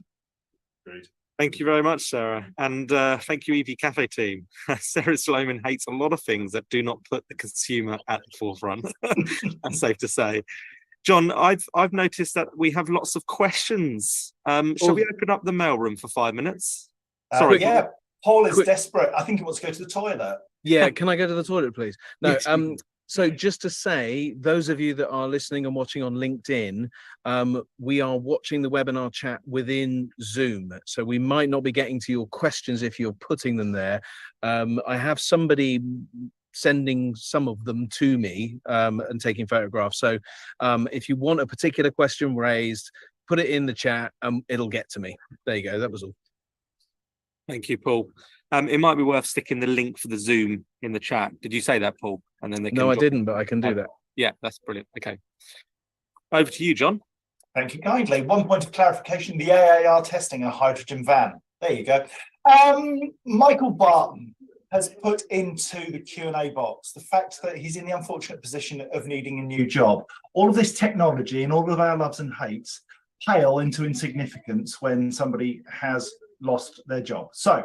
Great. Thank you very much, Sarah. And thank you, EV Cafe team. Sarah Sloman hates a lot of things that do not put the consumer at the forefront. That's safe to say. John, I've noticed that we have lots of questions. Shall we open up the mailroom for 5 minutes? Sorry. Yeah, Paul is desperate. I think he wants to go to the toilet. Yeah, can I go to the toilet, please? No. So just to say, those of you that are listening and watching on LinkedIn, we are watching the webinar chat within Zoom. So we might not be getting to your questions if you're putting them there. I have somebody sending some of them to me and taking photographs. So if you want a particular question raised, put it in the chat and it'll get to me. There you go. That was all. Thank you, Paul. It might be worth sticking the link for the Zoom in the chat. Did you say that, Paul? And then they can. No, I didn't, but I can do that. Yeah, that's brilliant. Okay. Over to you, John. Thank you kindly. One point of clarification, the AAR testing a hydrogen van. There you go. Michael Barton has put into the Q&A box the fact that he's in the unfortunate position of needing a new job. All of this technology and all of our loves and hates pale into insignificance when somebody has lost their job. So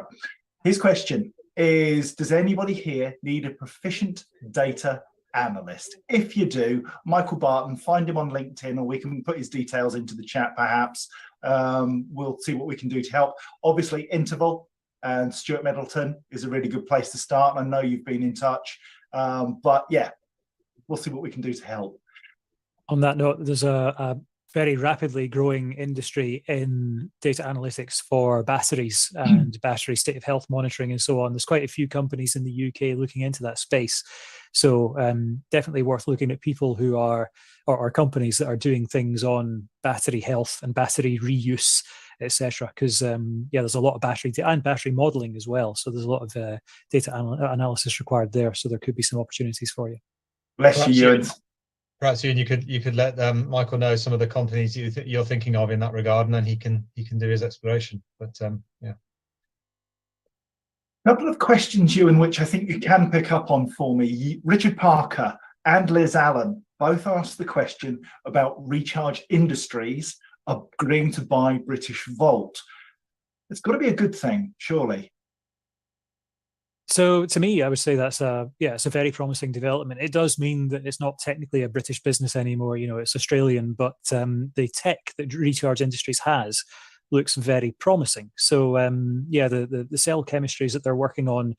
his question is, does anybody here need a proficient data analyst? If you do, Michael Barton, find him on LinkedIn, or we can put his details into the chat perhaps. We'll see what we can do to help. Obviously, Interval and Stuart Middleton is a really good place to start. I know you've been in touch, but yeah, we'll see what we can do to help. On that note, there's a very rapidly growing industry in data analytics for batteries and battery state of health monitoring and so on. There's quite a few companies in the UK looking into that space. So definitely worth looking at people who are, or companies that are doing things on battery health and battery reuse, etc. Because yeah, there's a lot of battery and battery modeling as well. So there's a lot of data analysis required there. So there could be some opportunities for you. Bless you, Ewan. Perhaps you could let Michael know some of the companies you're thinking of in that regard, and then he can do his exploration. But yeah. A couple of questions, Ewan, which I think you can pick up on for me. Richard Parker and Liz Allen both asked the question about Recharge Industries agreeing to buy British Volt. It's got to be a good thing, surely. So to me, I would say that's it's a very promising development. It does mean that it's not technically a British business anymore. You know, it's Australian, but the tech that Recharge Industries has looks very promising. So yeah, the cell chemistries that they're working on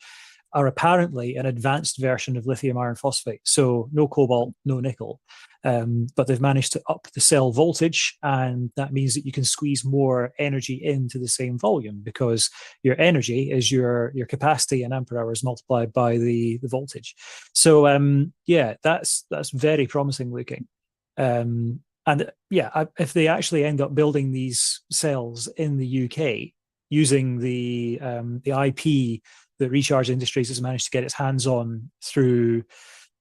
are apparently an advanced version of lithium iron phosphate. So no cobalt, no nickel. But they've managed to up the cell voltage, and that means that you can squeeze more energy into the same volume, because your energy is your capacity in ampere hours multiplied by the voltage. So yeah, that's very promising looking. And yeah, if they actually end up building these cells in the UK using the IP that Recharge Industries has managed to get its hands on through,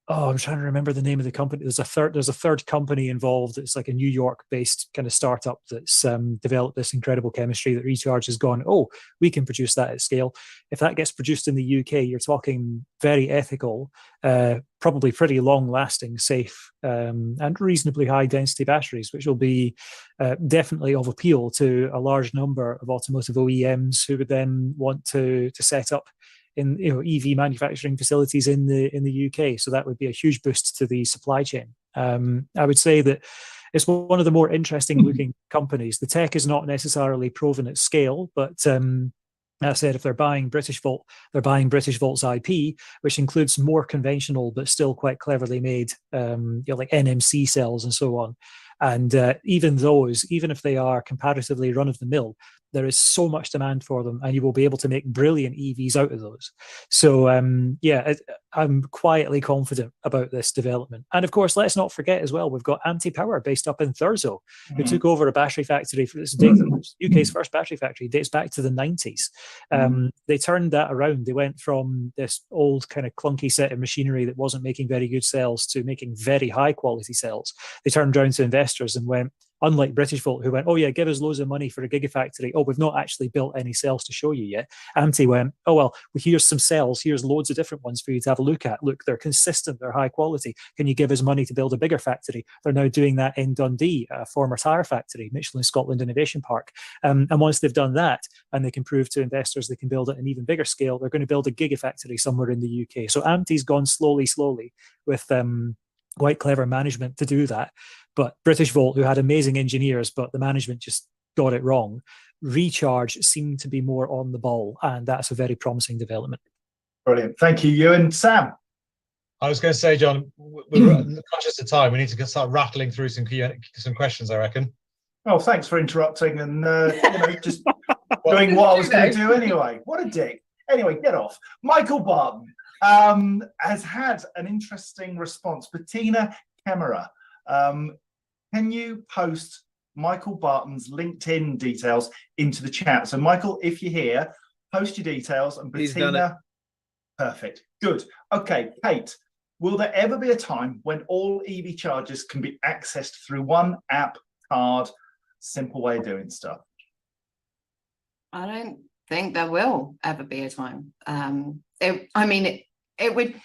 I'm trying to remember the name of the company. There's a third company involved. It's like a New York-based kind of startup that's developed this incredible chemistry that Recharge has gone, oh, we can produce that at scale. If that gets produced in the UK, you're talking very ethical, probably pretty long-lasting, safe, and reasonably high-density batteries, which will be definitely of appeal to a large number of automotive OEMs who would then want to set up in EV manufacturing facilities in the UK. So that would be a huge boost to the supply chain. I would say that it's one of the more interesting looking companies. The tech is not necessarily proven at scale, but as I said, if they're buying Britishvolt, they're buying Britishvolt's IP, which includes more conventional but still quite cleverly made, like NMC cells and so on. And even those, even if they are comparatively run of the mill, there is so much demand for them, and you will be able to make brilliant EVs out of those. So yeah, I'm quietly confident about this development. And of course, let's not forget as well, we've got Anti-Power based up in Thurso, who took over a battery factory for this UK's first battery factory, dates back to the 90s. They turned that around. They went from this old kind of clunky set of machinery that wasn't making very good cells to making very high quality cells. They turned around to investors and went, unlike Britishvolt, who went, oh yeah, give us loads of money for a gigafactory. Oh, we've not actually built any cells to show you yet. Anti went, oh well, here's some cells. Here's loads of different ones for you to have a look at. Look, they're consistent. They're high quality. Can you give us money to build a bigger factory? They're now doing that in Dundee, a former tyre factory, Michelin Scotland Innovation Park. And once they've done that, and they can prove to investors they can build it at an even bigger scale, they're going to build a gigafactory somewhere in the UK. So Anti's gone slowly with quite clever management to do that. But Britishvolt, who had amazing engineers, but the management just got it wrong. Recharge seemed to be more on the ball, and that's a very promising development. Brilliant. Thank you, Ewan. Sam? I was going to say, John, we're conscious of time. We need to start rattling through some questions, I reckon. Oh, thanks for interrupting and just doing what I was going to do anyway. What a dick. Anyway, get off. Michael Barton has had an interesting response. Bettina Kemmerer. Can you post Michael Barton's LinkedIn details into the chat? So, Michael, if you're here, post your details. And Bettina, perfect. Good. Okay, Kate, will there ever be a time when all EV chargers can be accessed through one app, card, simple way of doing stuff? I don't think there will ever be a time. It would.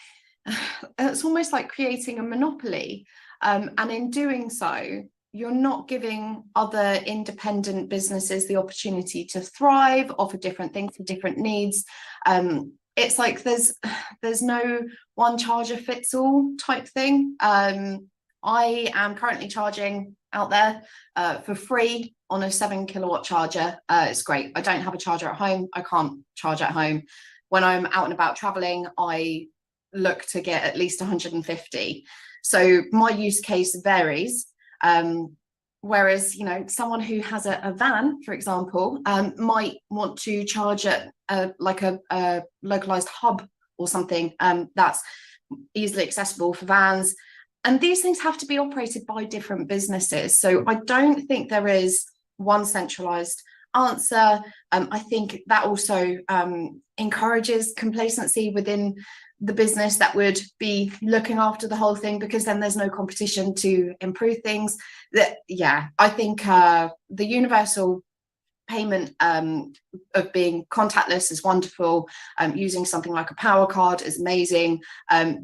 It's almost like creating a monopoly. And in doing so, you're not giving other independent businesses the opportunity to thrive, offer different things for different needs. It's like there's no one charger fits all type thing. I am currently charging out there for free on a 7 kilowatt charger. It's great. I don't have a charger at home. I can't charge at home. When I'm out and about traveling, I look to get at least 150. So my use case varies. Whereas, someone who has a van, for example, might want to charge at a localized hub or something that's easily accessible for vans. And these things have to be operated by different businesses. So I don't think there is one centralized answer. I think that also encourages complacency within the business that would be looking after the whole thing, because then there's no competition to improve things. I think the universal payment of being contactless is wonderful. Using something like a power card is amazing.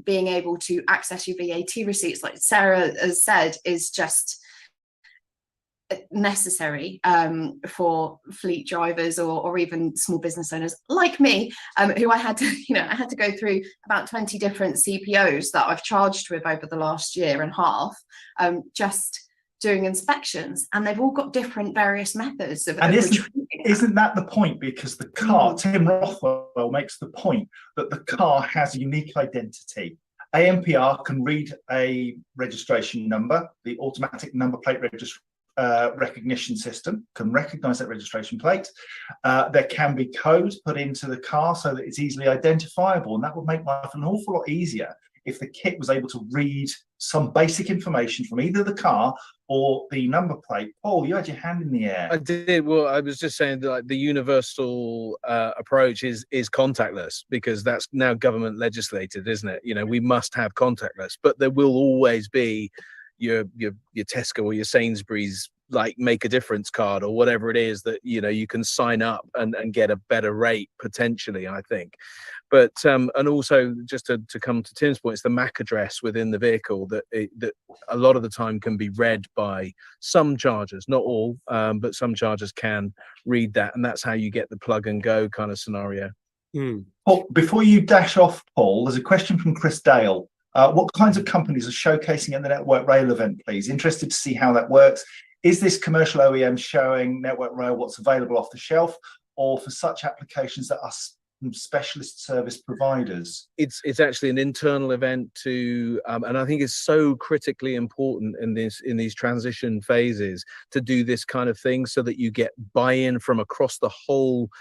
Being able to access your VAT receipts, like Sarah has said, is just necessary for fleet drivers or even small business owners like me, who I had to go through about 20 different CPOs that I've charged with over the last year and a half, just doing inspections, and they've all got different various methods of And retrieving that. isn't that the point? Because the car, Tim Rothwell makes the point that the car has a unique identity. ANPR can read a registration number, the automatic number plate recognition system can recognize that registration plate. There can be codes put into the car so that it's easily identifiable, and that would make life an awful lot easier if the kit was able to read some basic information from either the car or the number plate. Paul, you had your hand in the air. I did. Well, I was just saying that, like, the universal approach is contactless, because that's now government legislated, isn't it? You know, we must have contactless, but there will always be your Tesco or your Sainsbury's like make a difference card or whatever it is that, you know, you can sign up and get a better rate potentially, I think. But and also, just to come to Tim's point, it's the MAC address within the vehicle that a lot of the time can be read by some chargers, not all, but some chargers can read that, and that's how you get the plug and go kind of scenario. Paul, before you dash off, Paul, there's a question from Chris Dale. What kinds of companies are showcasing at the Network Rail event, please? Interested to see how that works. Is this commercial OEM showing Network Rail what's available off the shelf, or for such applications that are specialist service providers? It's actually an internal event to and I think it's so critically important in these transition phases to do this kind of thing, so that you get buy-in from across the whole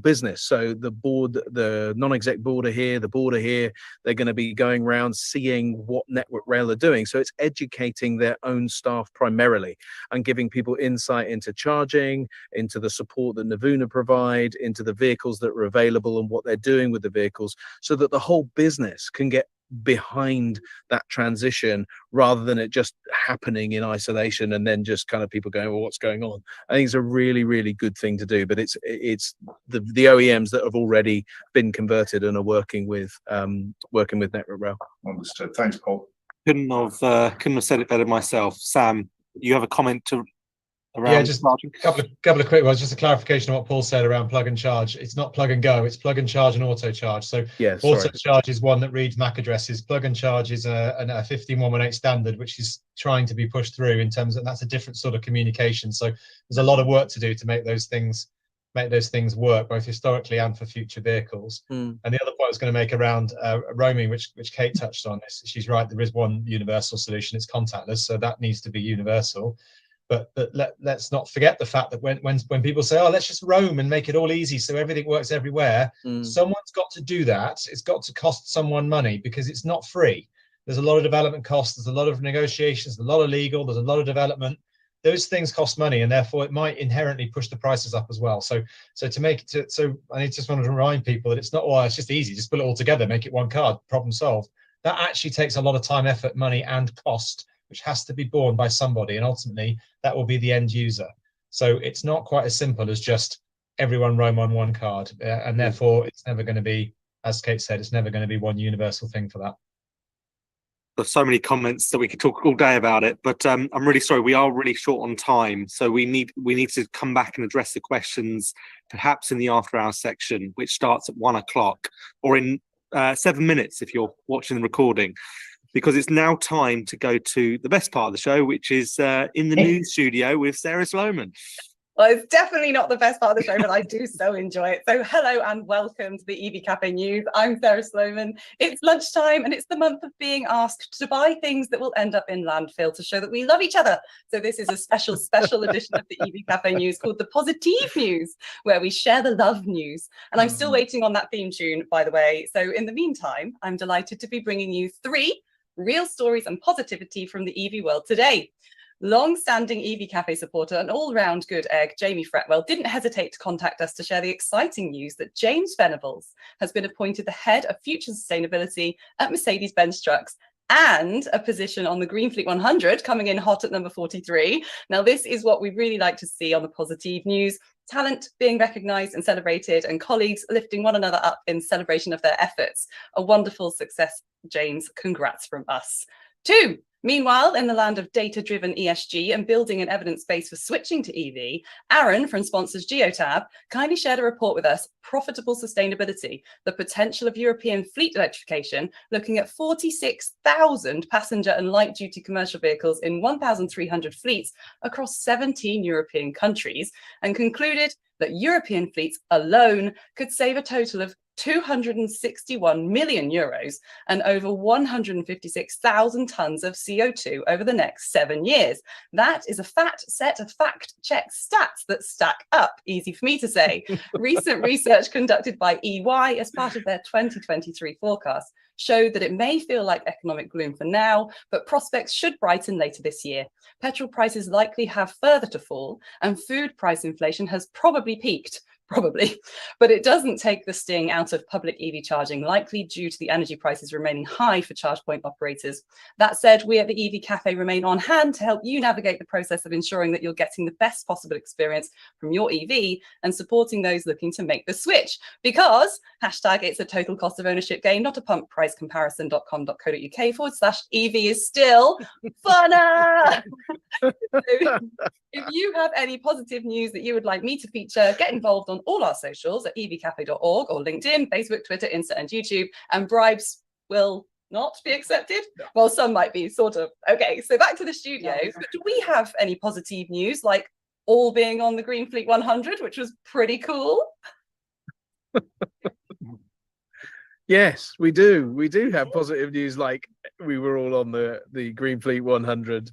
business. So the board, the non-exec board are here, the board are here. They're going to be going around seeing what Network Rail are doing. So it's educating their own staff primarily and giving people insight into charging, into the support that Navuna provide, into the vehicles that are available and what they're doing with the vehicles, so that the whole business can get behind that transition, rather than it just happening in isolation and then just kind of people going, well, what's going on? I think it's a really, really good thing to do, but it's the OEMs that have already been converted and are working with Network Rail. Understood. Thanks, Paul. Couldn't have said it better myself. Sam, you have a comment to around? Yeah, just a couple of quick ones. Just a clarification on what Paul said around plug and charge. It's not plug and go. It's plug and charge and auto charge. So Yeah, auto charge is one that reads MAC addresses. Plug and charge is a 15118 standard, which is trying to be pushed through in terms of, that's a different sort of communication. So there's a lot of work to do to make those things work, both historically and for future vehicles. And the other point I was going to make around roaming, which Kate touched on, is she's right. There is one universal solution. It's contactless, so that needs to be universal. But let's not forget the fact that when people say, oh, let's just roam and make it all easy so everything works everywhere, someone's got to do that. It's got to cost someone money, because it's not free. There's a lot of development costs, there's a lot of negotiations, a lot of legal, there's a lot of development. Those things cost money, and therefore it might inherently push the prices up as well. So I just want to remind people that it's not, well, it's just easy, just put it all together, make it one card, problem solved. That actually takes a lot of time, effort, money, and cost, which has to be borne by somebody, and ultimately that will be the end user. So it's not quite as simple as just everyone roam on one card, and therefore it's never going to be, as Kate said, it's never going to be one universal thing for that. There's so many comments that we could talk all day about it, but I'm really sorry, we are really short on time, so we need to come back and address the questions perhaps in the after hours section, which starts at 1 o'clock, or in 7 minutes if you're watching the recording. Because it's now time to go to the best part of the show, which is in the news studio with Sarah Sloman. Well, it's definitely not the best part of the show, but I do so enjoy it. So hello and welcome to the EV Cafe News. I'm Sarah Sloman. It's lunchtime and it's the month of being asked to buy things that will end up in landfill to show that we love each other. So this is a special edition of the EV Cafe News called the Positive News, where we share the love news. And I'm still waiting on that theme tune, by the way. So in the meantime, I'm delighted to be bringing you 3 real stories and positivity from the EV world today. Long-standing EV Cafe supporter and all-round good egg, Jamie Fretwell, didn't hesitate to contact us to share the exciting news that James Venables has been appointed the head of future sustainability at Mercedes-Benz Trucks, and a position on the Green Fleet 100, coming in hot at number 43. Now, this is what we really like to see on the Positive News. Talent being recognised and celebrated, and colleagues lifting one another up in celebration of their efforts. A wonderful success, James. Congrats from us. 2, Meanwhile, in the land of data-driven ESG and building an evidence base for switching to EV, Aaron from sponsors Geotab kindly shared a report with us, Profitable Sustainability, the potential of European fleet electrification, looking at 46,000 passenger and light-duty commercial vehicles in 1,300 fleets across 17 European countries, and concluded that European fleets alone could save a total of 261 million euros and over 156,000 tons of CO2 over the next 7 years. That is a fat set of fact-check stats that stack up, easy for me to say. Recent research conducted by EY as part of their 2023 forecast showed that it may feel like economic gloom for now, but prospects should brighten later this year. Petrol prices likely have further to fall, and food price inflation has probably peaked. Probably, but it doesn't take the sting out of public EV charging, likely due to the energy prices remaining high for charge point operators. That said, we at the EV Cafe remain on hand to help you navigate the process of ensuring that you're getting the best possible experience from your EV and supporting those looking to make the switch. Because hashtag it's a total cost of ownership game, not a pump price comparison.com.co.uk/EV is still funner. If you have any positive news that you would like me to feature, get involved on all our socials at evcafe.org or LinkedIn, Facebook, Twitter, Insta, and YouTube. And bribes will not be accepted. Well, some might be, sort of. Okay, so back to the studios. But do we have any positive news, like all being on the Green Fleet 100, which was pretty cool? Yes, we do. We do have positive news, like we were all on the Green Fleet 100.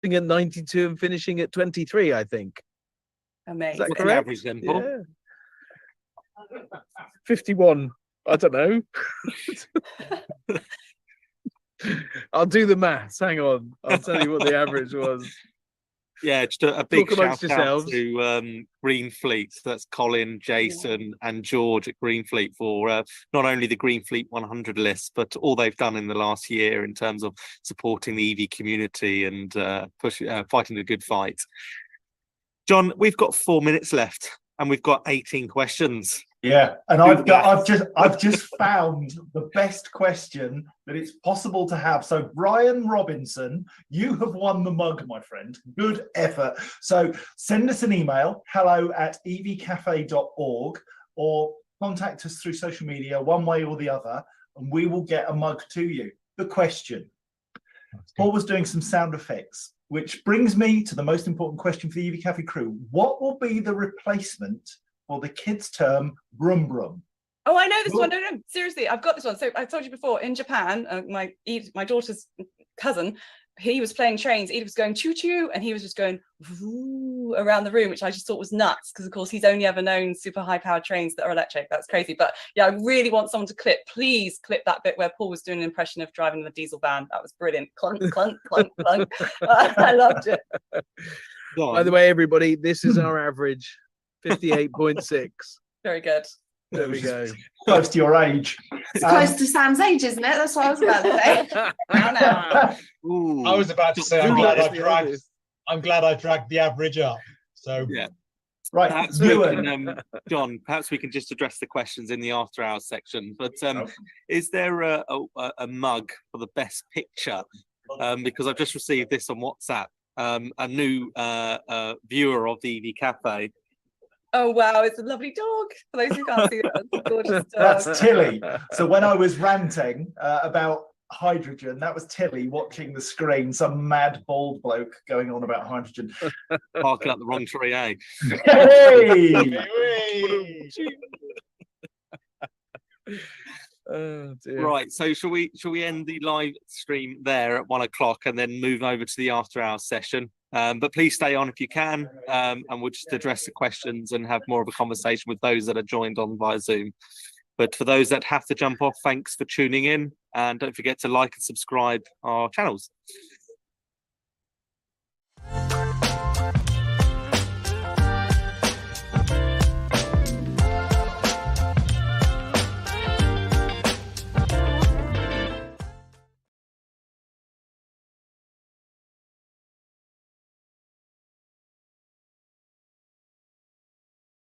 At 92 and finishing at 23, I think. Amazing. Is that What's the correct? average then, Paul? Yeah. 51. I don't know. I'll do the maths. Hang on. I'll tell you what the average was. Yeah, just a big Talk amongst shout out yourselves. to Green Fleet. So that's Colin, Jason, and George at Green Fleet for not only the Green Fleet 100 list, but all they've done in the last year in terms of supporting the EV community and fighting the good fight. John, we've got 4 minutes left, and we've got 18 questions. Yeah, and I've just found the best question that it's possible to have. So Brian Robinson, you have won the mug, my friend. Good effort. So send us an email, hello@evcafe.org, or contact us through social media, one way or the other, and we will get a mug to you. The question. Paul was doing some sound effects, which brings me to the most important question for the EV Cafe crew. What will be the replacement for the kids' term brum brum? Oh, I know this one. No, seriously, I've got this one. So I told you before, in Japan, my daughter's cousin, he was playing trains. Edith was going choo choo, and he was just going woo around the room, which I just thought was nuts because, of course, he's only ever known super high powered trains that are electric. That's crazy. But yeah, I really want someone to please clip that bit where Paul was doing an impression of driving the diesel van. That was brilliant. Clunk, clunk, clunk, clunk. I loved it. By the way, everybody, this is our average. 58.6. Very good. There we go. Close to your age. It's close to Sam's age, isn't it? That's what I was about to say. Ooh. I was about to say, I'm glad I dragged the average up. So Yeah. Right, Perhaps Ewan. John, perhaps we can just address the questions in the after hours section. But is there a mug for the best picture? Because I've just received this on WhatsApp. A new viewer of the EV Cafe. Oh wow, it's a lovely dog. For those who can't see it, it's a gorgeous dog. That's Tilly. So when I was ranting about hydrogen, that was Tilly watching the screen, some mad bald bloke going on about hydrogen. Parking up the wrong tree, eh? Hey! Oh, dear. Right, so shall we end the live stream there at 1 o'clock and then move over to the after hours session? But please stay on if you can, and we'll just address the questions and have more of a conversation with those that are joined on via Zoom. But for those that have to jump off, thanks for tuning in, and don't forget to like and subscribe our channels.